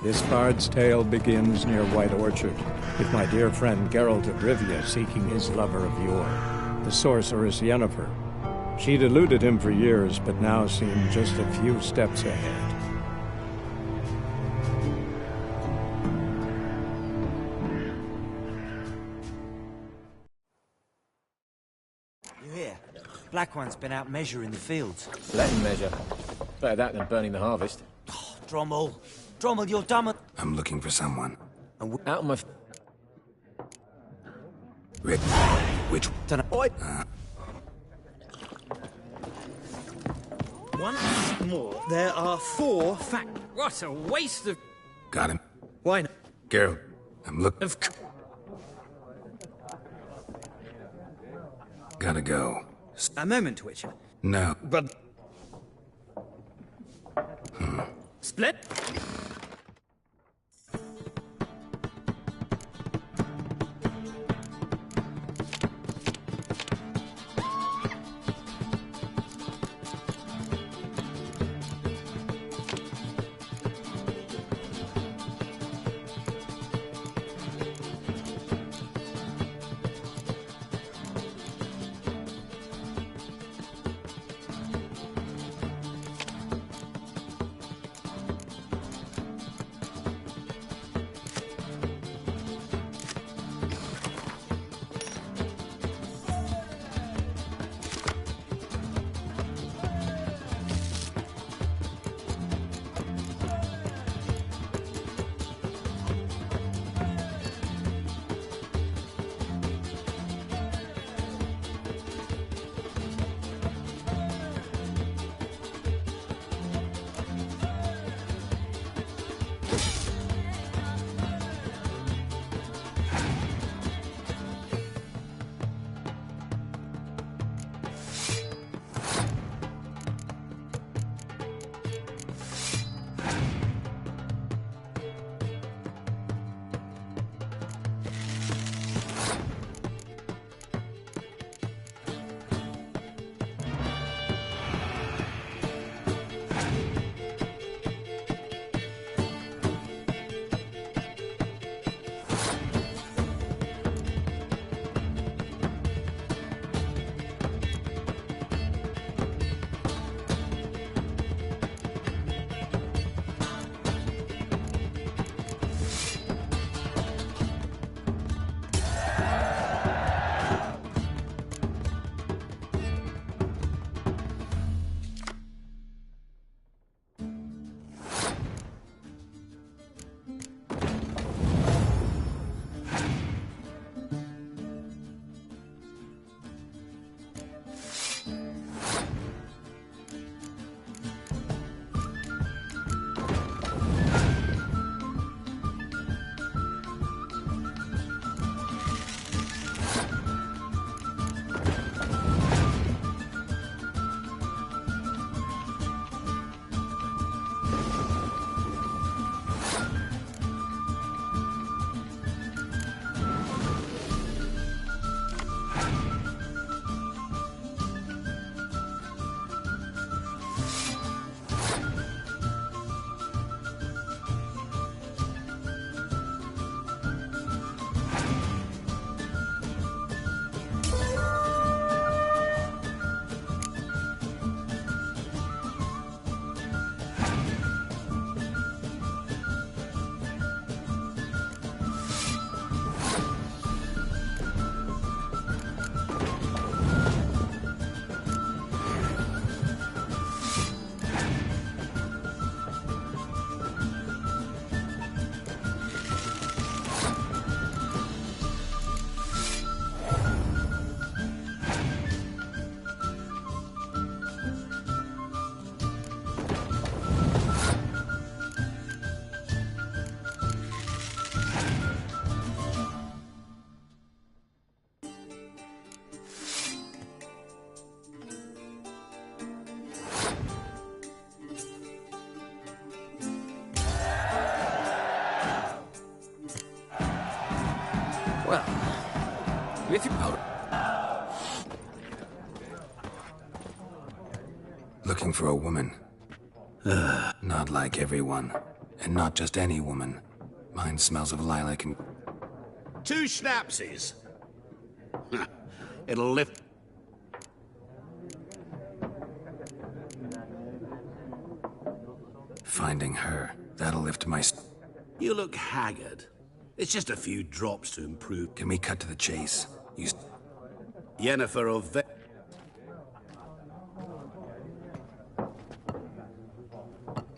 This bard's tale begins near White Orchard, with my dear friend Geralt of Rivia seeking his lover of yore, the sorceress Yennefer. She'd eluded him for years, but now seemed just a few steps ahead. You hear? Black One's been out measuring the fields. Let him measure. Better that than burning the harvest. Oh, Drommel! Drommel, you're dumb. I'm looking for someone. Out of my... Rick, which... Oi! Once more, there are 4 fact... What a waste of... Got him. Why not? Geralt, I'm looking... Of... Gotta go. A moment, Witcher. No. But... Split? Well... If you... Looking for a woman. Not like everyone. And not just any woman. Mine smells of lilac and... 2 schnapsies. It'll lift... Finding her, that'll lift my... You look haggard. It's just a few drops to improve. Can we cut to the chase? You... Yennefer of Ve...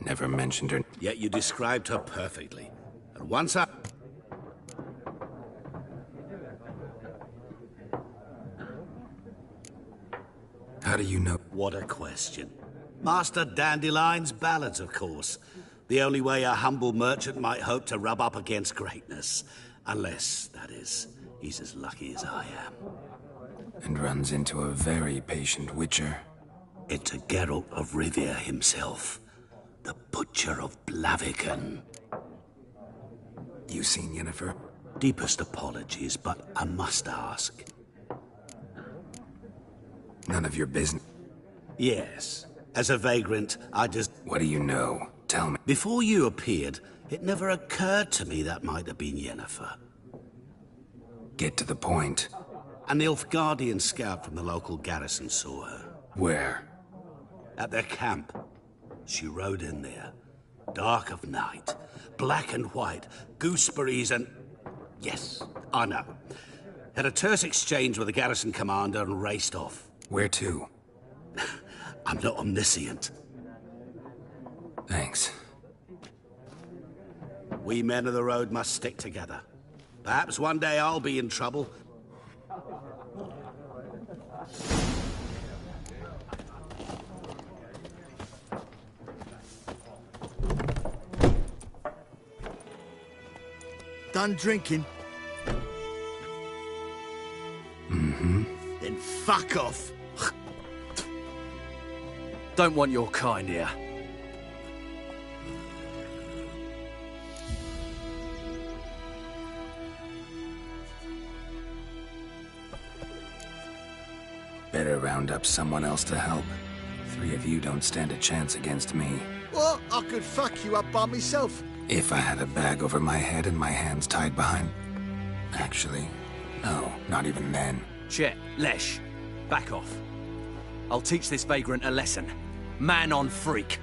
Never mentioned her. Yet you described her perfectly. And once I... How do you know? What a question. Master Dandelion's ballads, of course. The only way a humble merchant might hope to rub up against greatness. Unless, that is, he's as lucky as I am. And runs into a very patient witcher. Into Geralt of Rivia himself. The Butcher of Blaviken. You seen Yennefer? Deepest apologies, but I must ask. None of your business. Yes. As a vagrant, I just... What do you know? Tell me. Before you appeared, it never occurred to me that might have been Yennefer. Get to the point. An Nilfgaardian scout from the local garrison saw her. Where? At their camp. She rode in there. Dark of night. Black and white. Gooseberries and... Yes, I know. Had a terse exchange with the garrison commander and raced off. Where to? I'm not omniscient. Thanks. We men of the road must stick together. Perhaps one day I'll be in trouble. Done drinking? Mm-hmm. Then fuck off. Don't want your kind here. Better round up someone else to help. 3 of you don't stand a chance against me. Well, I could fuck you up by myself. If I had a bag over my head and my hands tied behind... Actually, no, not even then. Chet, Lesh, back off. I'll teach this vagrant a lesson. Man on freak.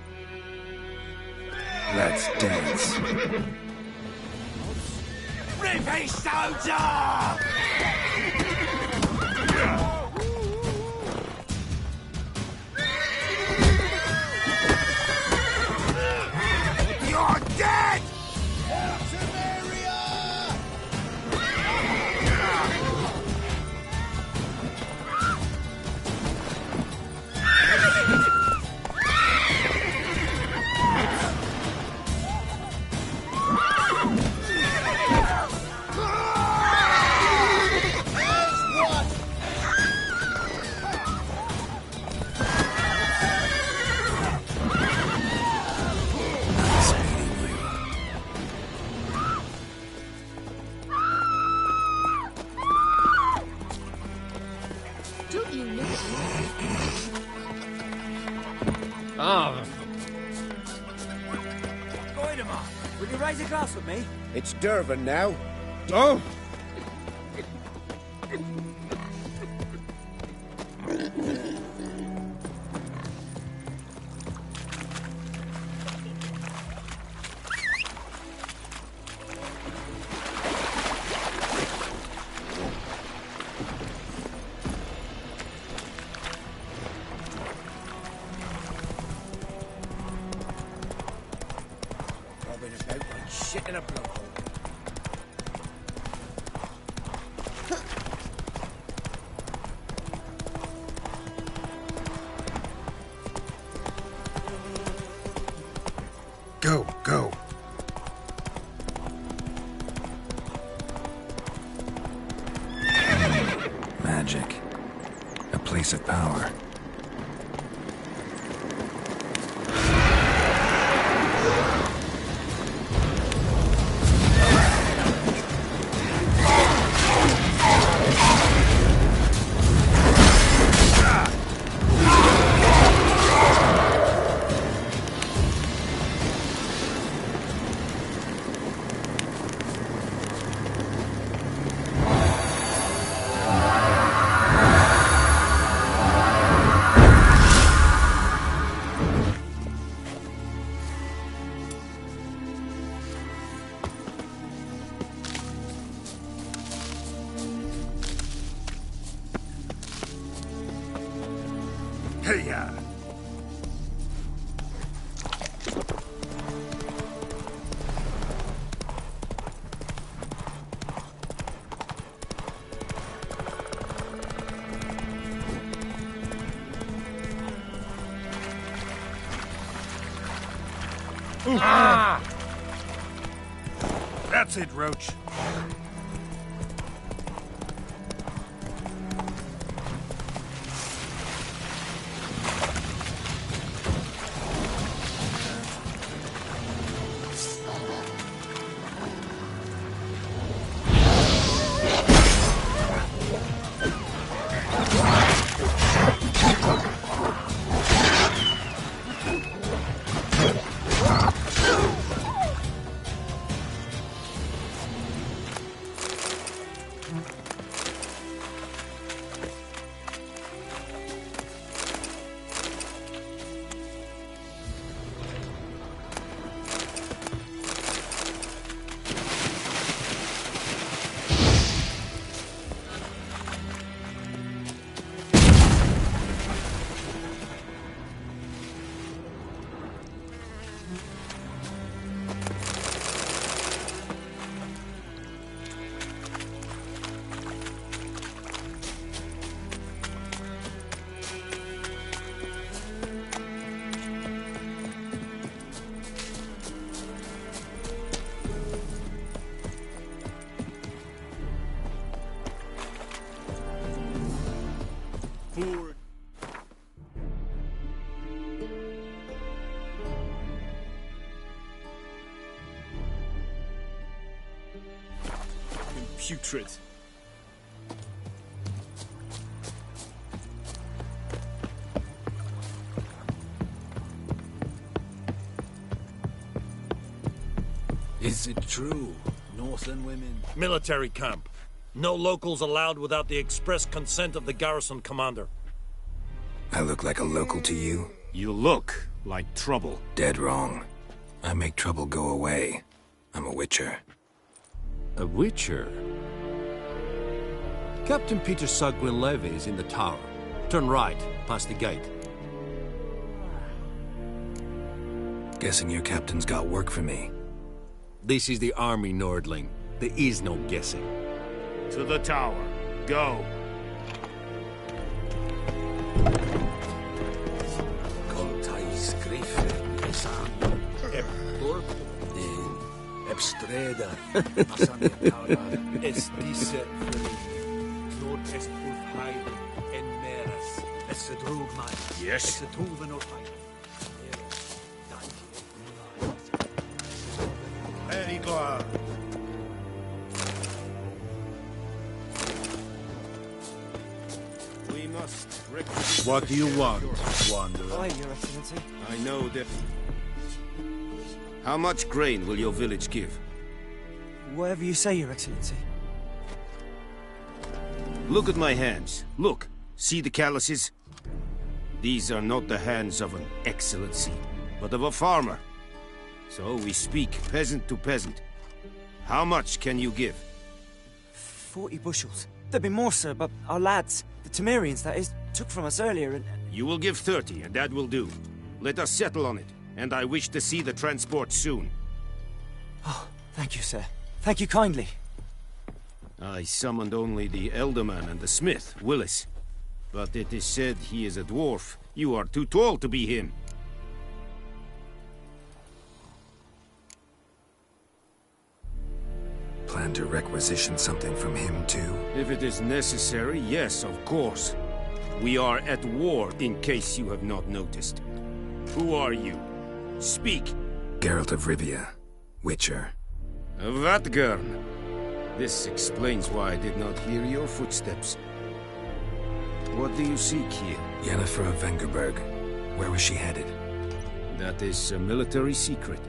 Let's dance. Rippy soldier! You're dead! Will you raise a glass with me? It's Durban now. Oh! Shit in a blowhole. Go, go. Magic. A place of power. That's it, Roach. Putrid. Is it true? Northern women? Military camp. No locals allowed without the express consent of the garrison commander. I look like a local to you? You look like trouble. Dead wrong. I make trouble go away. I'm a witcher. A witcher? Captain Peter Sugwin Levy is in the tower. Turn right, past the gate. Guessing your captain's got work for me. This is the army, Nordling. There is no guessing. To the tower. Go. Coltais Griffin, Sam. Ebstreda. Es diese Lord est Ulfheide en Meres. Es drog mij. Yes. Es droven Ulfheide. Very good. We must requisition. What do you want, Wanderer? Aye, Your Excellency. I know that. How much grain will your village give? Whatever you say, Your Excellency. Look at my hands. Look. See the calluses? These are not the hands of an excellency, but of a farmer. So we speak peasant to peasant. How much can you give? 40 bushels. There'd be more, sir, but our lads, the Temerians, that is, took from us earlier and... You will give 30, and that will do. Let us settle on it, and I wish to see the transport soon. Oh, thank you, sir. Thank you kindly. I summoned only the Elderman and the smith, Willis. But it is said he is a dwarf. You are too tall to be him. Plan to requisition something from him, too? If it is necessary, yes, of course. We are at war, in case you have not noticed. Who are you? Speak. Geralt of Rivia, Witcher. Vatgern. This explains why I did not hear your footsteps. What do you seek here? Yennefer of Vengerberg. Where was she headed? That is a military secret.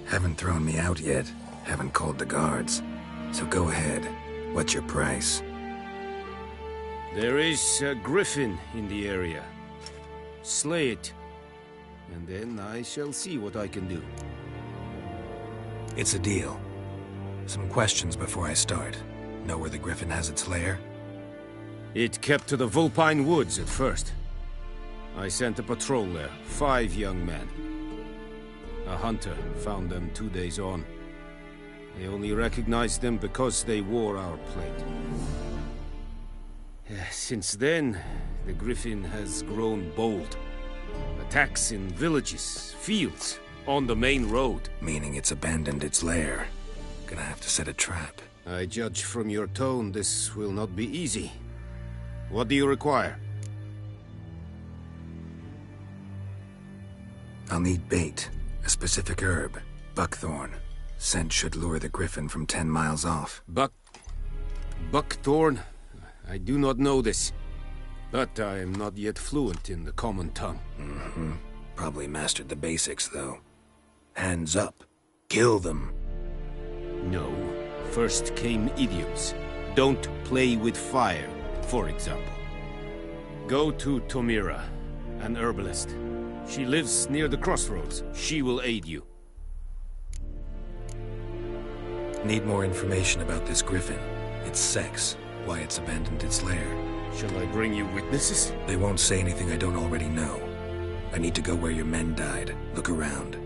Haven't thrown me out yet. Haven't called the guards. So go ahead. What's your price? There is a griffin in the area. Slay it. And then I shall see what I can do. It's a deal. Some questions before I start. Know where the griffin has its lair? It kept to the Vulpine Woods at first. I sent a patrol there, 5 young men. A hunter found them 2 days on. I only recognized them because they wore our plate. Since then, the griffin has grown bold. Attacks in villages, fields, On the main road. Meaning it's abandoned its lair. Gonna have to set a trap. I judge from your tone this will not be easy. What do you require? I'll need bait. A specific herb. Buckthorn. Scent should lure the griffin from 10 miles off. Buckthorn? I do not know this. But I am not yet fluent in the common tongue. Mm-hmm. Probably mastered the basics, though. Hands up. Kill them. No. First came idioms. Don't play with fire, for example. Go to Tomira, an herbalist. She lives near the crossroads. She will aid you. Need more information about this griffin. Its sex, why it's abandoned its lair. Shall I bring you witnesses? They won't say anything I don't already know. I need to go where your men died. Look around.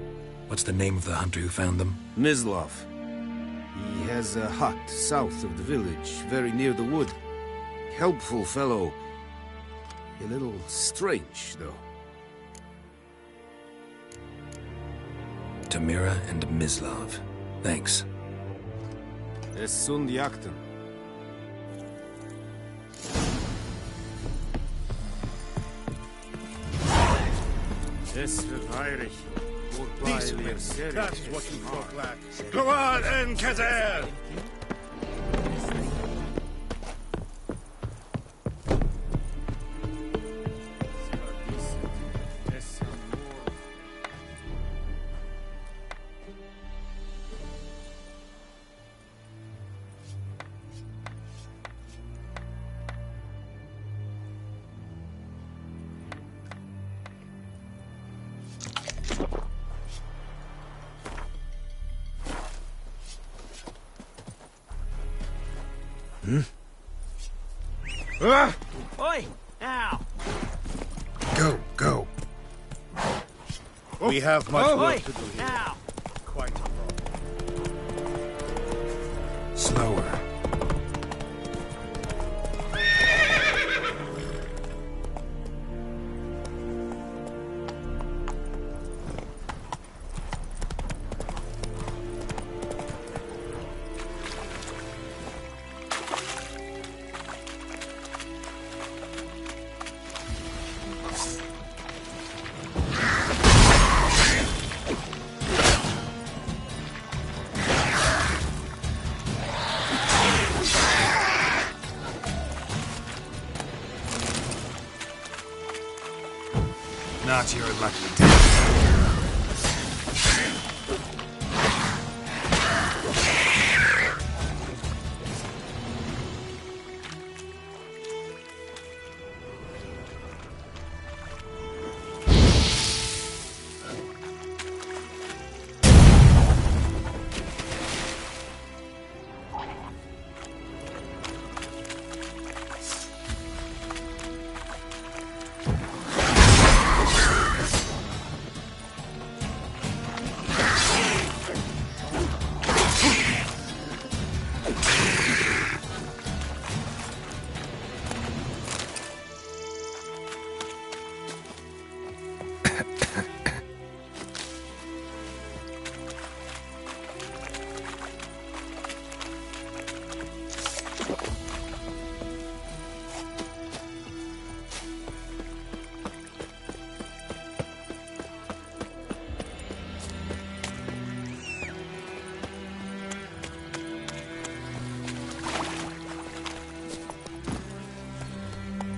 What's the name of the hunter who found them? Mislav. He has a hut south of the village, very near the wood. Helpful fellow. A little strange, though. Tomira and Mislav. Thanks. Es sunt jakten. Es verweirig. That's what you folk lack. Go on, Enkazer! Oi! Now! Go. We have much work to do here. Now! Quite a lot. Slower. Not your lucky day.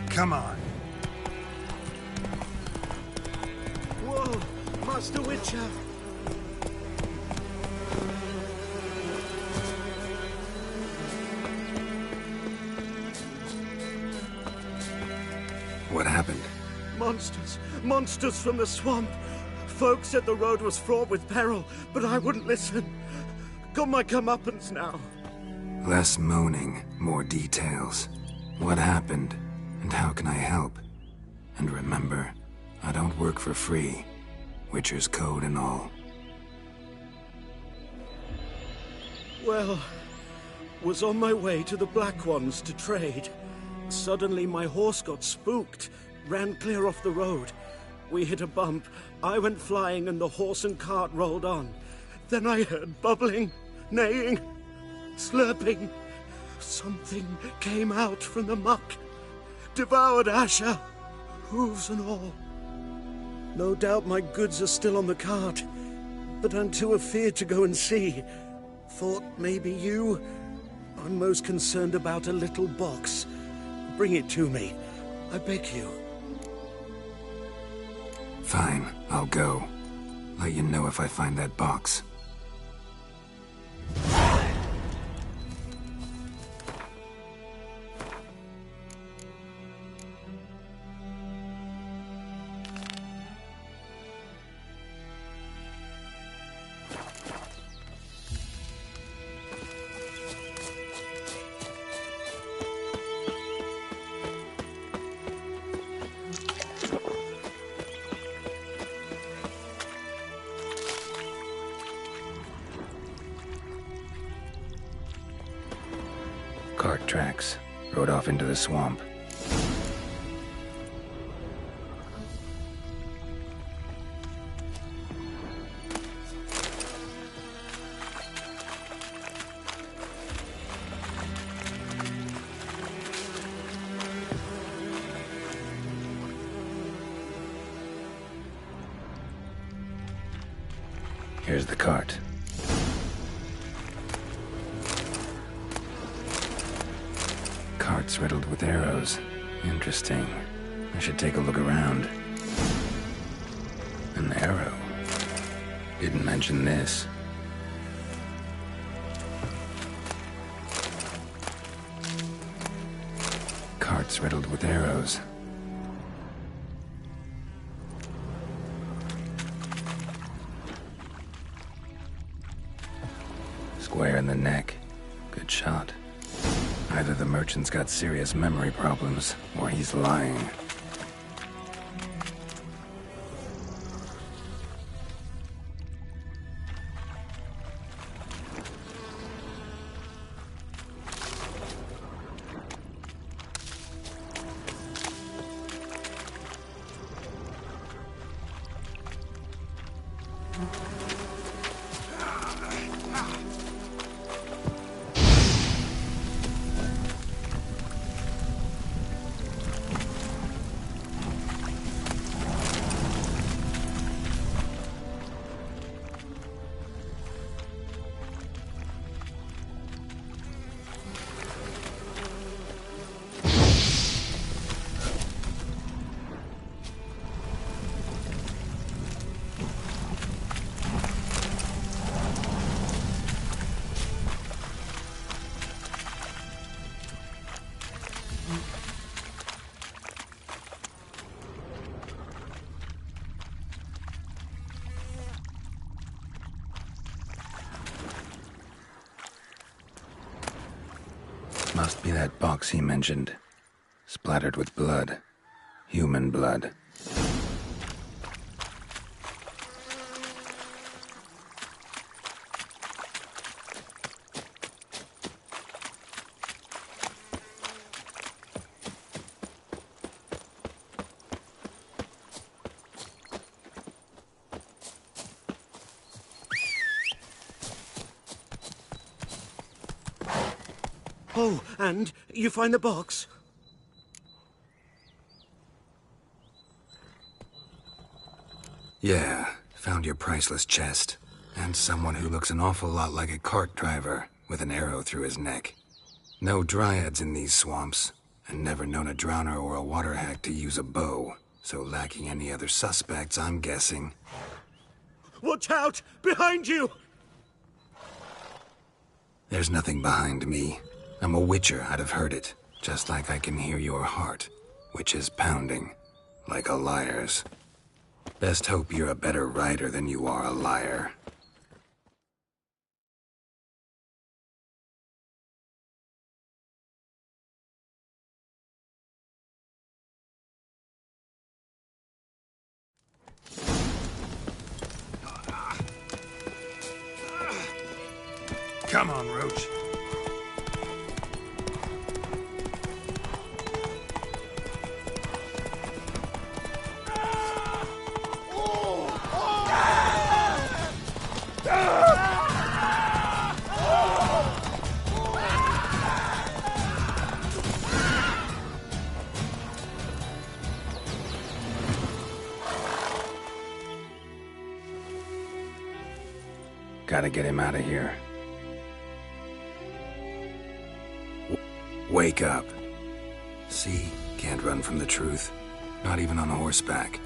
Come on. Whoa, Master Witcher. What happened? Monsters from the swamp. Folk said the road was fraught with peril, but I wouldn't listen. Got my comeuppance now. Less moaning, more details. What happened, and how can I help? And remember, I don't work for free. Witcher's code and all. Well, was on my way to the Black Ones to trade. Suddenly my horse got spooked, ran clear off the road. We hit a bump. I went flying and the horse and cart rolled on. Then I heard bubbling, neighing, slurping. Something came out from the muck, devoured Asher, hooves and all. No doubt my goods are still on the cart, but I'm too afeard to go and see. Thought maybe you... I'm most concerned about a little box. Bring it to me, I beg you. Fine, I'll go. Let you know if I find that box. Cart tracks. Rode off into the swamp. Here's the cart. Cart's riddled with arrows. Interesting. I should take a look around. An arrow. Didn't mention this. Cart's riddled with arrows. Square in the neck. Good shot. Either the merchant's got serious memory problems, or he's lying. Must be that box he mentioned. Splattered with blood. Human blood. Oh, and you find the box? Yeah, found your priceless chest. And someone who looks an awful lot like a cart driver, with an arrow through his neck. No dryads in these swamps, and never known a drowner or a water hack to use a bow. So lacking any other suspects, I'm guessing. Watch out! Behind you! There's nothing behind me. I'm a witcher, I'd have heard it. Just like I can hear your heart, which is pounding, like a liar's. Best hope you're a better rider than you are a liar. Come on, Roach. Gotta get him out of here. Wake up. See? Can't run from the truth. Not even on horseback.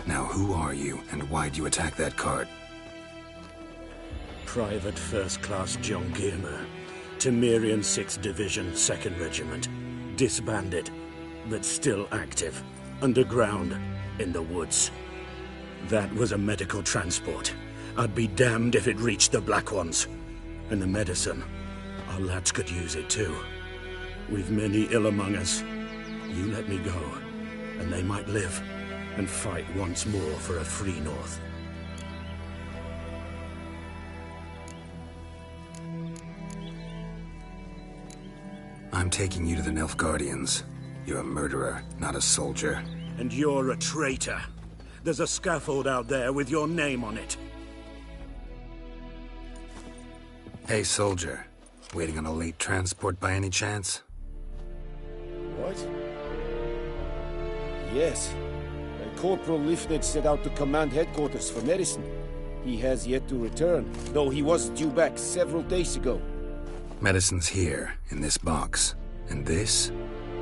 Now who are you, and why'd you attack that cart? Private First Class John Giermer. Temerian 6th Division, 2nd Regiment. Disbanded, but still active. Underground, in the woods. That was a medical transport. I'd be damned if it reached the Black Ones. And the medicine, our lads could use it too. We've many ill among us. You let me go, and they might live, and fight once more for a free North. I'm taking you to the Nilfgaardians. You're a murderer, not a soldier. And you're a traitor. There's a scaffold out there with your name on it. Hey, soldier. Waiting on a late transport by any chance? What? Yes. Corporal Lifnitz set out to command headquarters for medicine. He has yet to return, though he was due back several days ago. Medicine's here, in this box. And this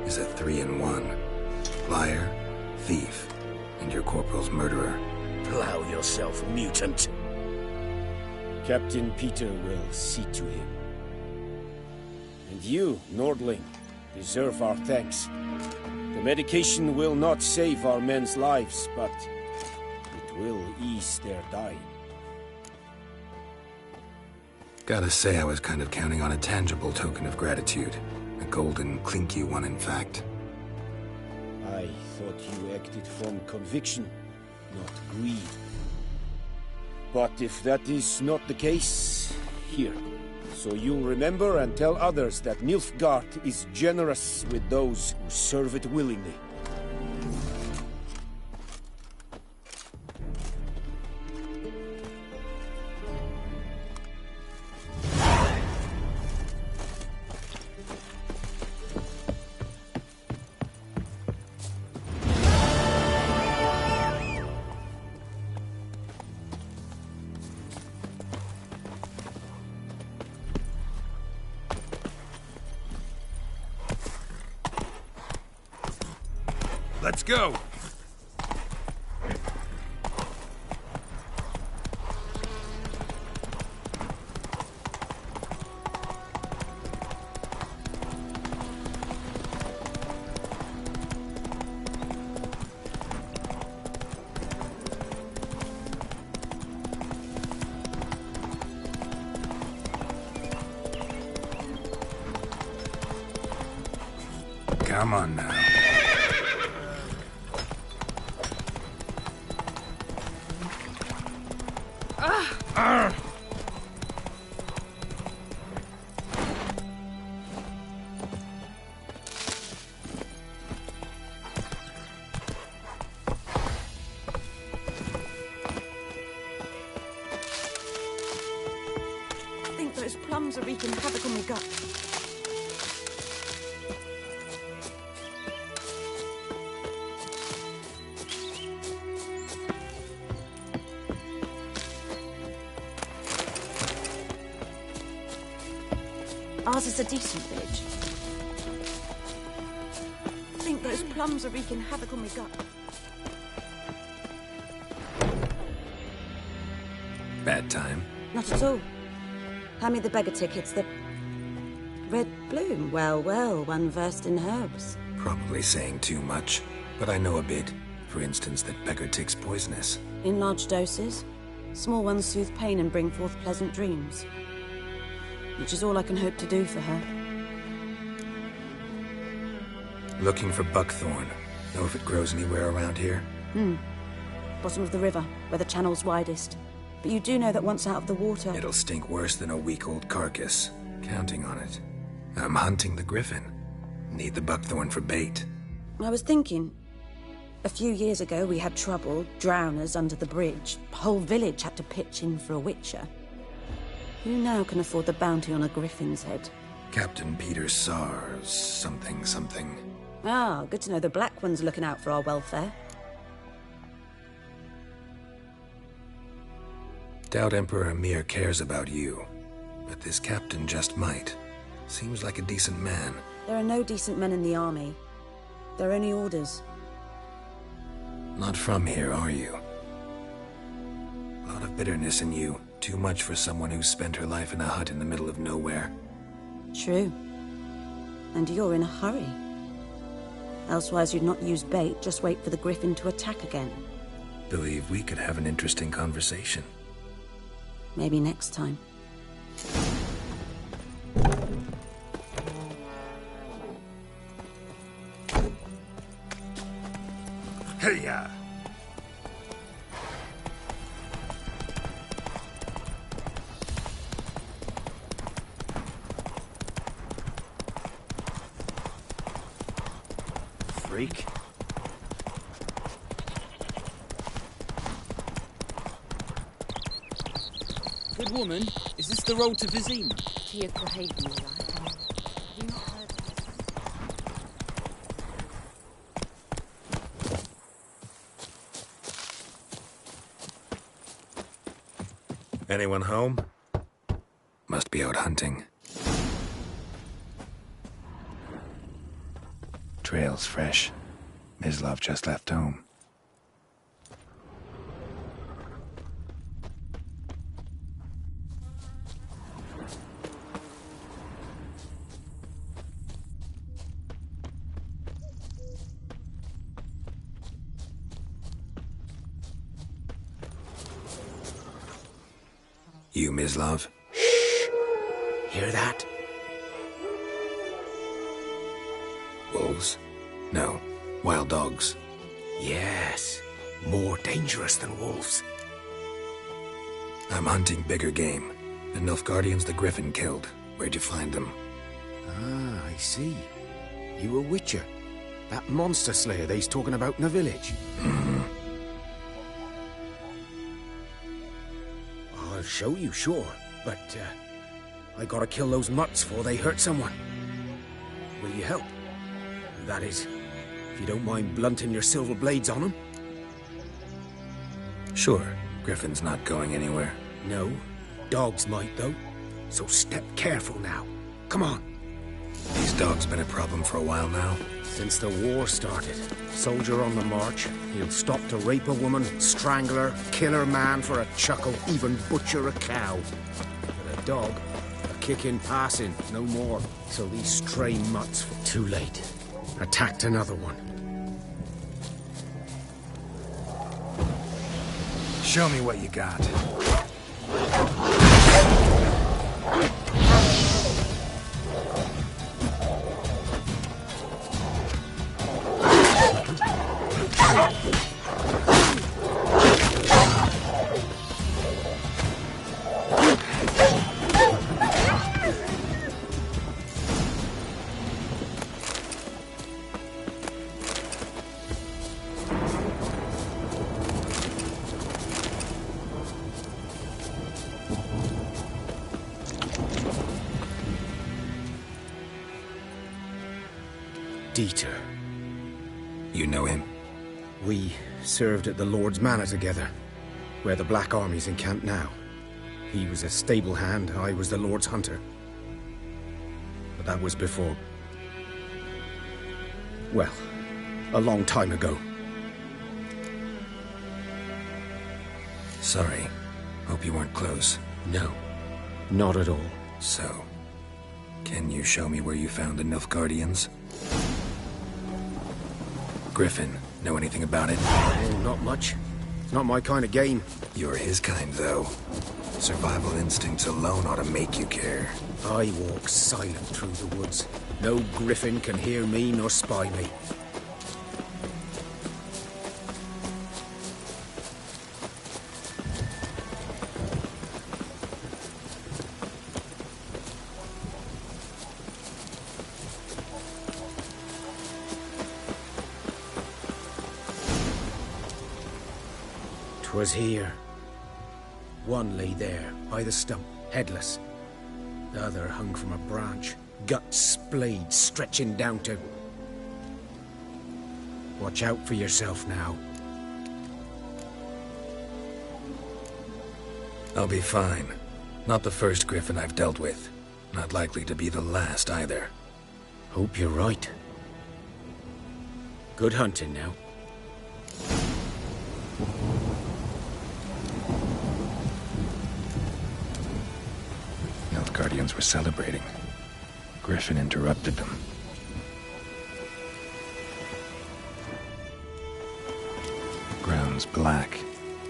is a 3-in-1. Liar, thief, and your corporal's murderer. Plow yourself, mutant. Captain Peter will see to him. And you, Nordling, deserve our thanks. The medication will not save our men's lives, but it will ease their dying. Gotta say, I was kind of counting on a tangible token of gratitude. A golden, clinky one, in fact. I thought you acted from conviction, not greed. But if that is not the case, here. So you'll remember and tell others that Nilfgaard is generous with those who serve it willingly. Let's go! Come on now. I think those plums are wreaking havoc on my gut. Ours is a decent village. I think those plums are wreaking havoc on my gut. Bad time. Not at all. Hand me the beggar tickets, the red bloom. Well, well, one versed in herbs. Probably saying too much, but I know a bit. For instance, that beggar tick's poisonous. In large doses. Small ones soothe pain and bring forth pleasant dreams. Which is all I can hope to do for her. Looking for buckthorn. Know if it grows anywhere around here? Bottom of the river, where the channel's widest. But you do know that once out of the water... It'll stink worse than a week-old carcass. Counting on it. I'm hunting the griffin. Need the buckthorn for bait. I was thinking... A few years ago we had trouble, drowners under the bridge. The whole village had to pitch in for a witcher. Who now can afford the bounty on a griffin's head? Captain Peter Sars, something. Ah, good to know the Black One's looking out for our welfare. Doubt Emperor Emhyr cares about you, but this captain just might. Seems like a decent man. There are no decent men in the army. They're only orders. Not from here, are you? A lot of bitterness in you. Too much for someone who spent her life in a hut in the middle of nowhere. True. And you're in a hurry. Elsewise you'd not use bait, just wait for the griffin to attack again. Believe we could have an interesting conversation. Maybe next time. Hey-ya! Freak. Good woman, is this the road to Vizima? Anyone home? Must be out hunting. Trail's fresh. Mislav just left home. You, Mislav? Hear that? Wolves? No. Wild dogs. Yes. More dangerous than wolves. I'm hunting bigger game. The Nilfgaardians the Griffin killed. Where'd you find them? Ah, I see. You a witcher. That monster slayer they's talking about in the village. I'll show you, sure. But, I gotta kill those mutts before they hurt someone. Will you help? That is, if you don't mind blunting your silver blades on them. Sure. Griffin's not going anywhere. No. Dogs might, though. So step careful now. Come on. These dogs been a problem for a while now? Since the war started. Soldier on the march. He'll stop to rape a woman, strangle her, kill her man for a chuckle, even butcher a cow. But a dog, a kick in passing, no more. So these stray mutts, too late. Attacked another one. Show me what you got. Dieter. You know him? We served at the Lord's Manor together, where the Black Army's encamped now. He was a stable hand, I was the Lord's hunter. But that was before... well, a long time ago. Sorry. Hope you weren't close. No, not at all. So, can you show me where you found the Nilfgaardians? Griffin, know anything about it? Oh, not much. Not my kind of game. You're his kind, though. Survival instincts alone ought to make you care. I walk silent through the woods. No griffin can hear me nor spy me. Was here. One lay there, by the stump, headless. The other hung from a branch, guts splayed, stretching down to... Watch out for yourself now. I'll be fine. Not the first griffin I've dealt with. Not likely to be the last either. Hope you're right. Good hunting now. Nilfgaardians were celebrating. Griffin interrupted them. Ground's black,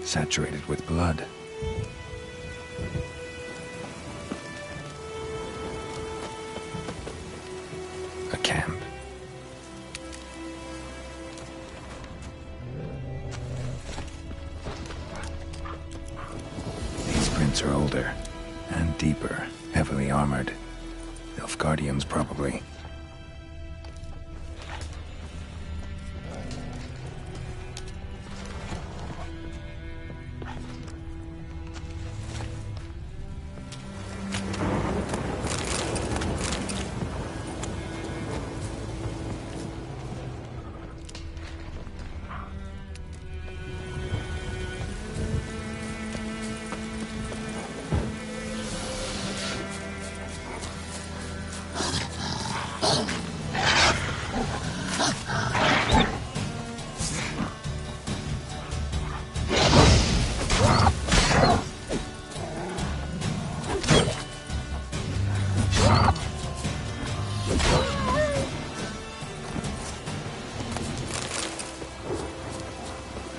saturated with blood. A camp. These prints are older and deeper, heavily armored. Nilfgaardians, probably.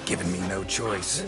Given me no choice.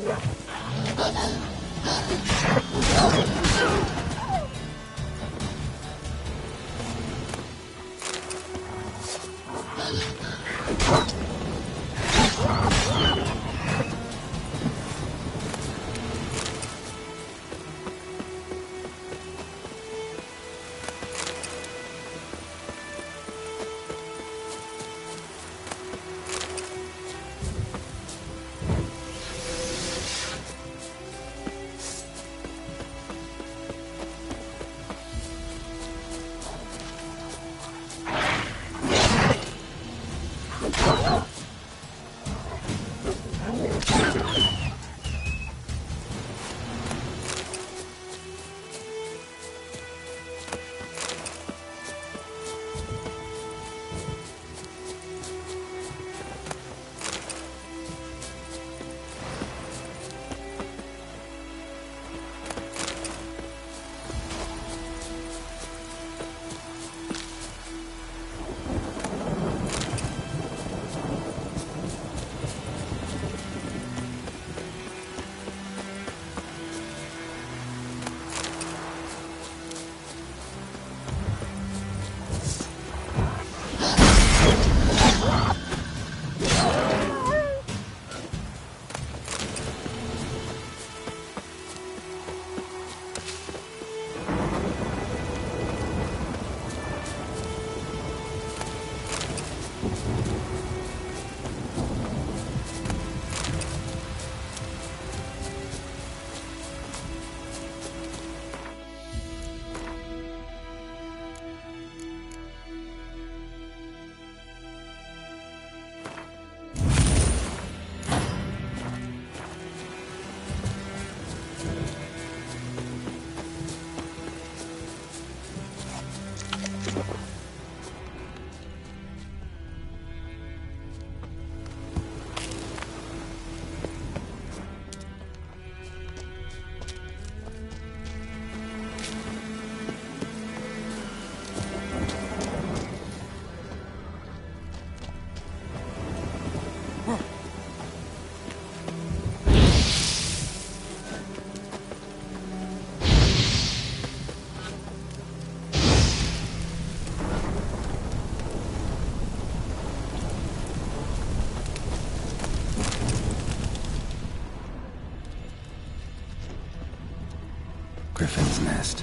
Griffin's nest.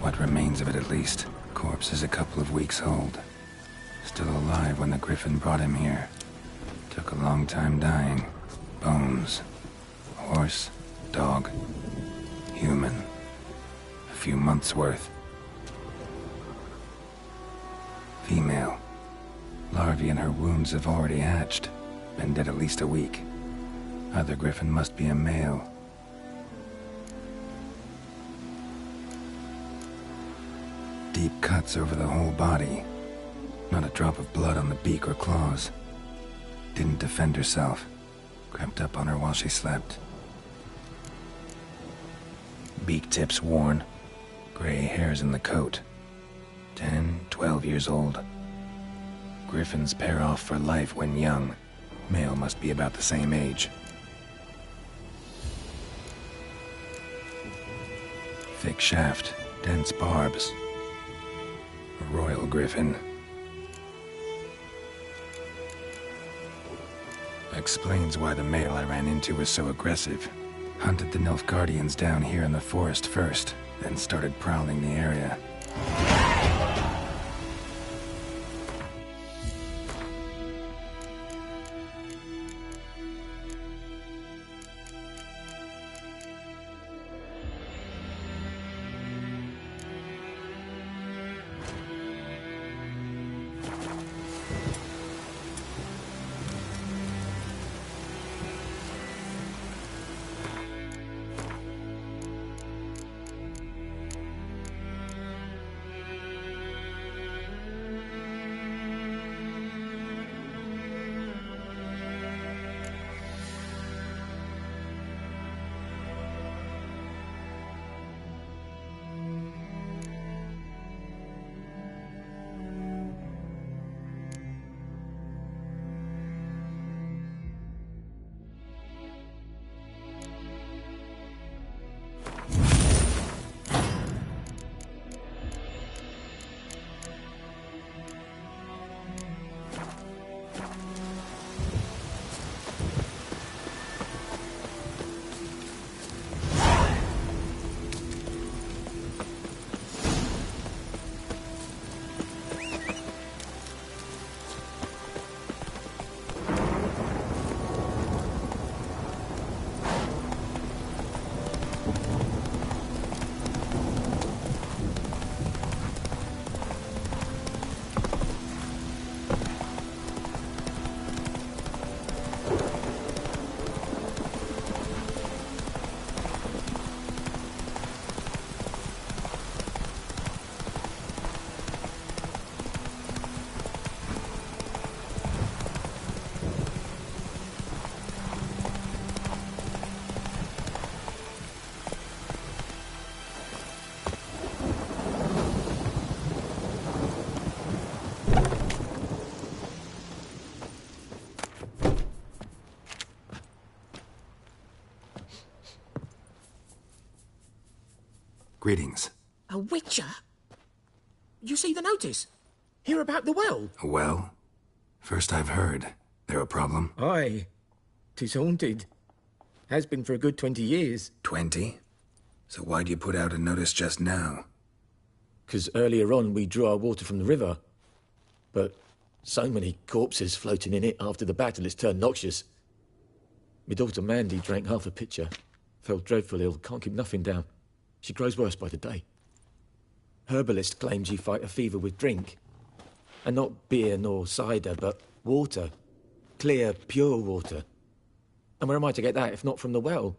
What remains of it, at least. Corpse is a couple of weeks old. Still alive when the Griffin brought him here. Took a long time dying. Bones. Horse. Dog. Human. A few months' worth. Female. Larvae in her wounds have already hatched. Been dead at least a week. Other Griffin must be a male. Deep cuts over the whole body. Not a drop of blood on the beak or claws. Didn't defend herself. Crept up on her while she slept. Beak tips worn. Gray hairs in the coat. 10, 12 years old. Griffins pair off for life when young. Male must be about the same age. Thick shaft, dense barbs. A royal griffin. Explains why the male I ran into was so aggressive. Hunted the Nilfgaardians down here in the forest first, then started prowling the area. Greetings. A witcher? You see the notice? Hear about the well? A well? First I've heard. There a problem? Aye. 'Tis haunted. Has been for a good 20 years. 20? So why'd you put out a notice just now? 'Cause earlier on we drew our water from the river. But so many corpses floating in it after the battle it's turned noxious. My daughter Mandy drank half a pitcher. Fell dreadful ill, can't keep nothing down. She grows worse by the day. Herbalist claims you fight a fever with drink. And not beer nor cider, but water. Clear, pure water. And where am I to get that if not from the well?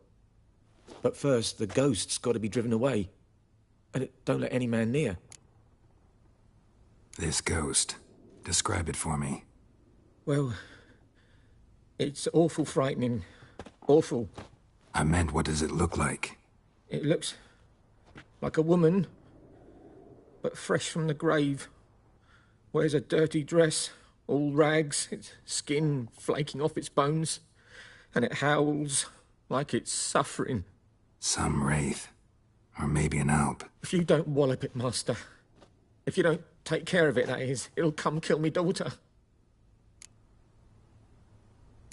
But first, the ghost's got to be driven away. And it don't let any man near. This ghost. Describe it for me. Well, it's awful frightening. Awful. I meant, what does it look like? It looks like a woman, but fresh from the grave. Wears a dirty dress, all rags, its skin flaking off its bones, and it howls like it's suffering. Some wraith. Or maybe an alp. If you don't wallop it, Master, if you don't take care of it, that is, it'll come kill me daughter.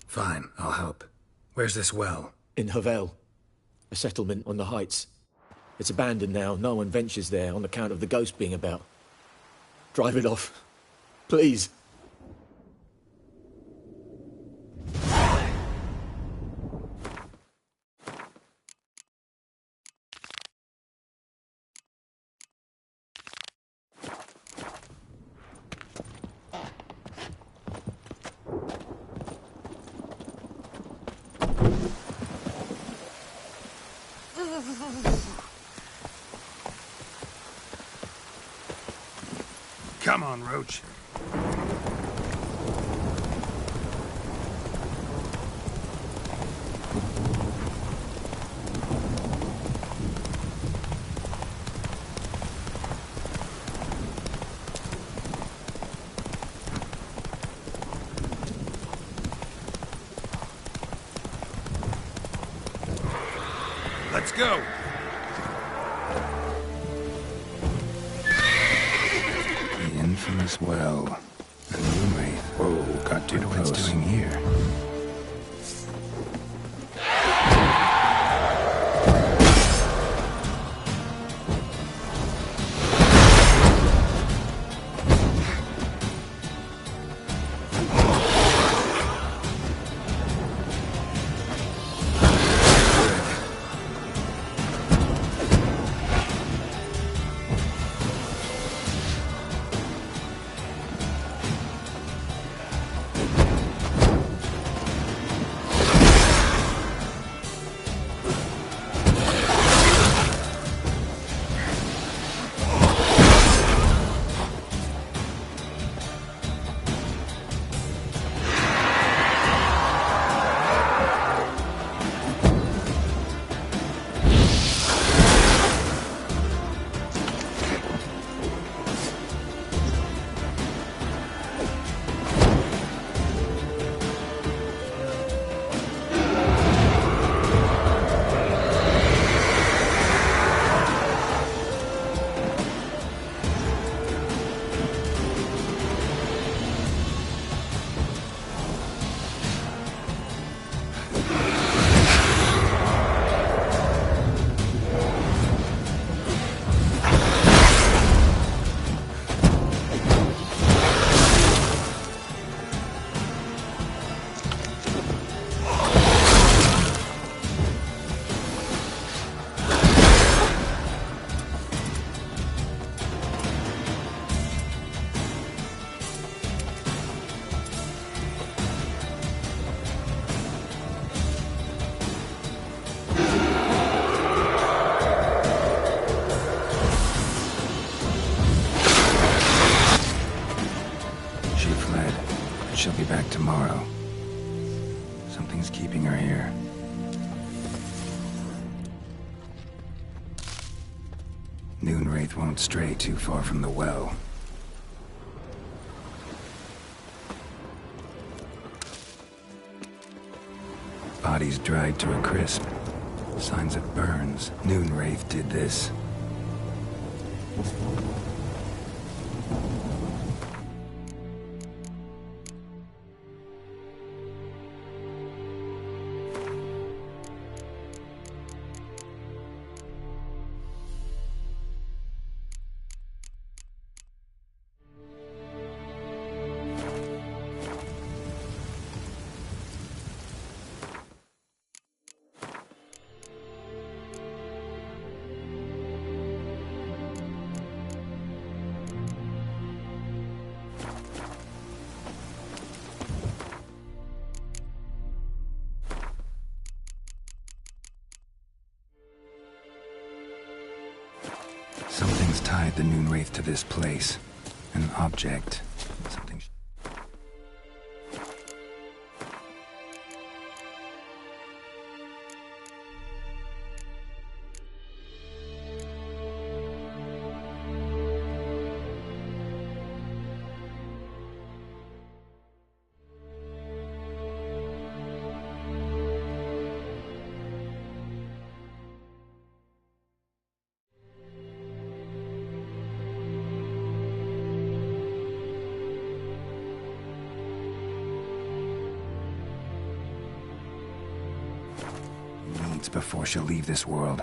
Fine, I'll help. Where's this well? In Havel, a settlement on the heights. It's abandoned now. No one ventures there on account of the ghost being about. Drive it off. Please. Come on, Roach. Let's go. The infamous well. The Moonwraith. Whoa, got too close. What's doing here? She'll be back tomorrow. Something's keeping her here. Moonwraith won't stray too far from the well. Body's dried to a crisp. Signs of burns. Moonwraith did this. Something's tied the Moonwraith to this place. An object. Something... before she'll leave this world.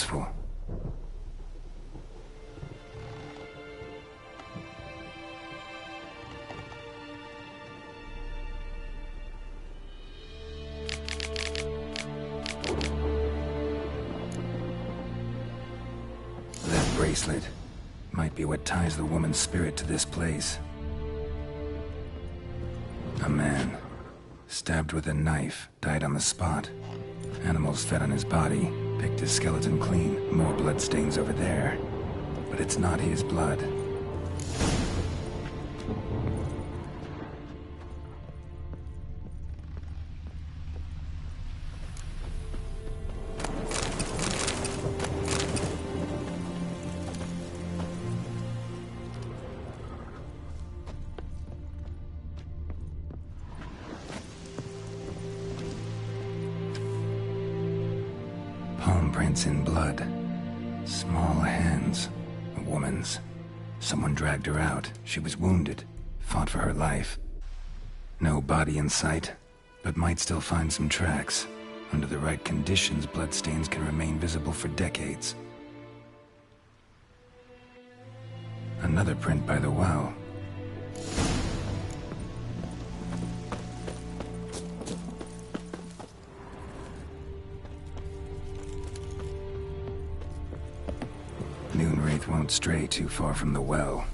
useful. That bracelet might be what ties the woman's spirit to this place. A man, stabbed with a knife, died on the spot. Animals fed on his body, picked his skeleton clean. More bloodstains over there. But it's not his blood. Palm prints in blood. Small hands. A woman's. Someone dragged her out. She was wounded. Fought for her life. No body in sight, but might still find some tracks. Under the right conditions, bloodstains can remain visible for decades. Another print by the well. Moonwraith won't stray too far from the well.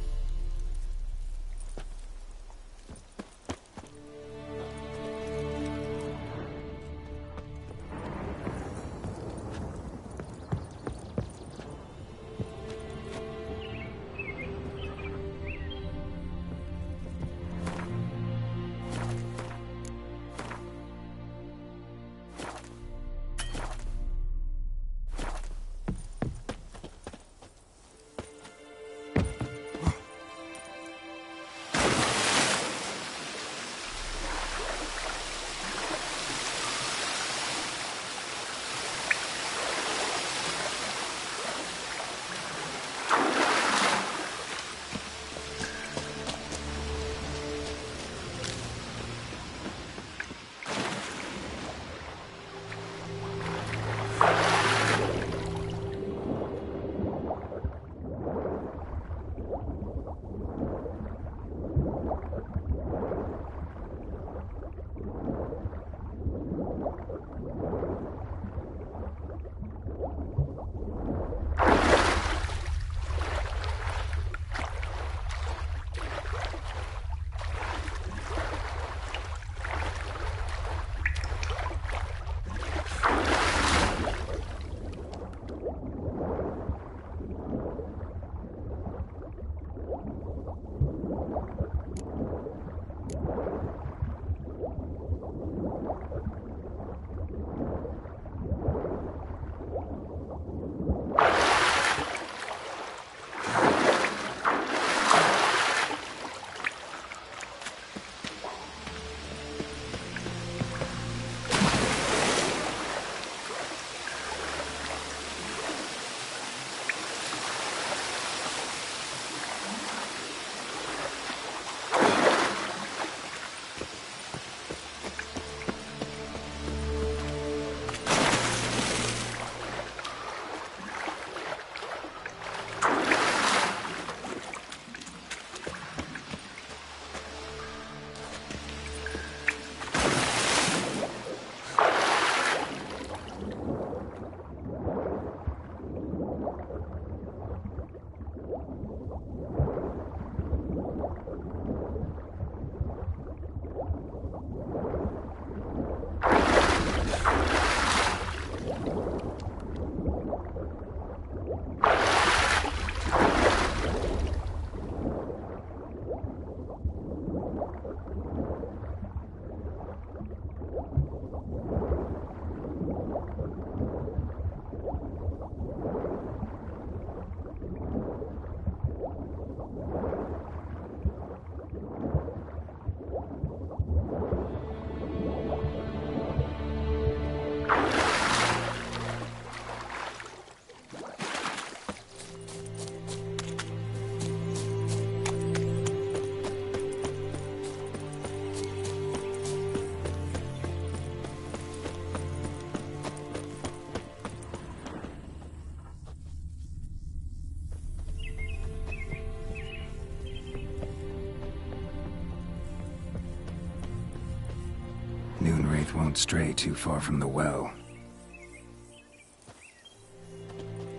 won't stray too far from the well.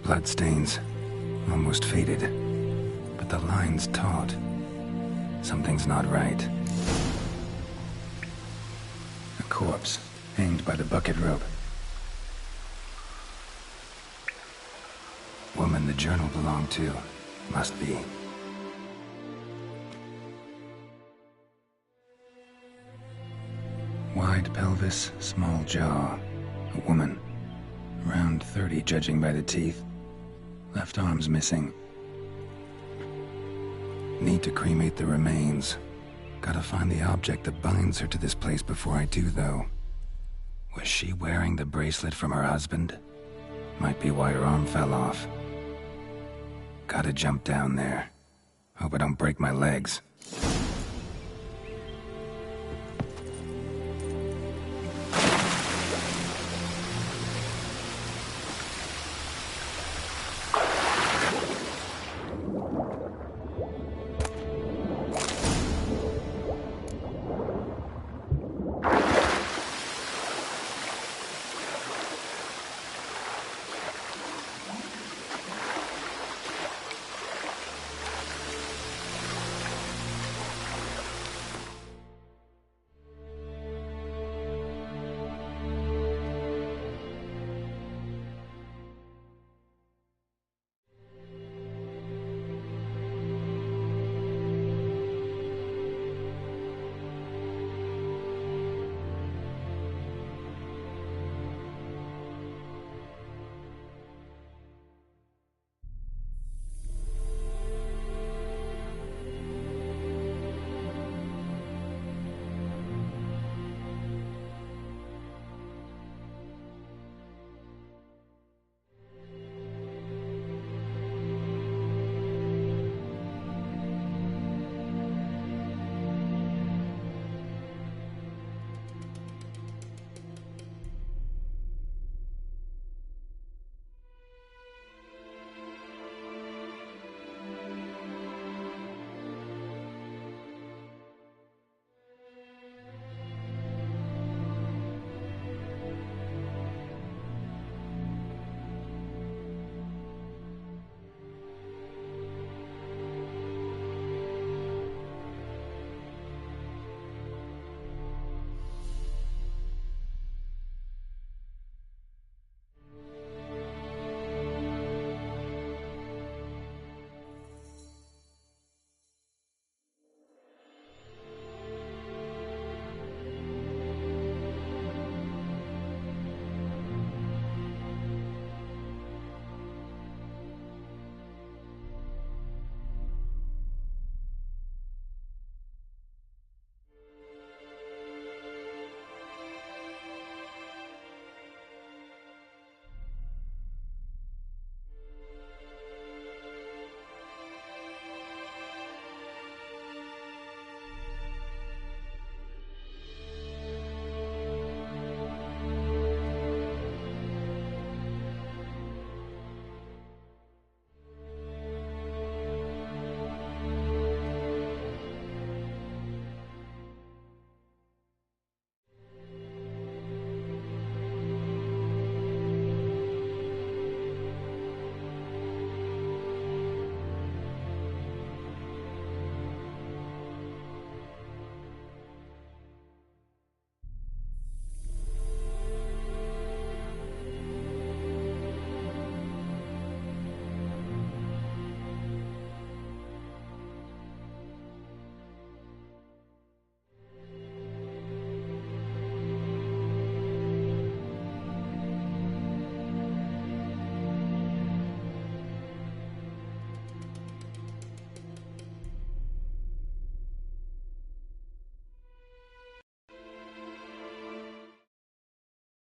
Bloodstains, almost faded, but the line's taut. Something's not right. A corpse, hanged by the bucket rope. Woman the journal belonged to, must be. Wide pelvis, small jaw. A woman. Around 30, judging by the teeth. Left arm's missing. Need to cremate the remains. Gotta find the object that binds her to this place before I do, though. Was she wearing the bracelet from her husband? Might be why her arm fell off. Gotta jump down there. Hope I don't break my legs.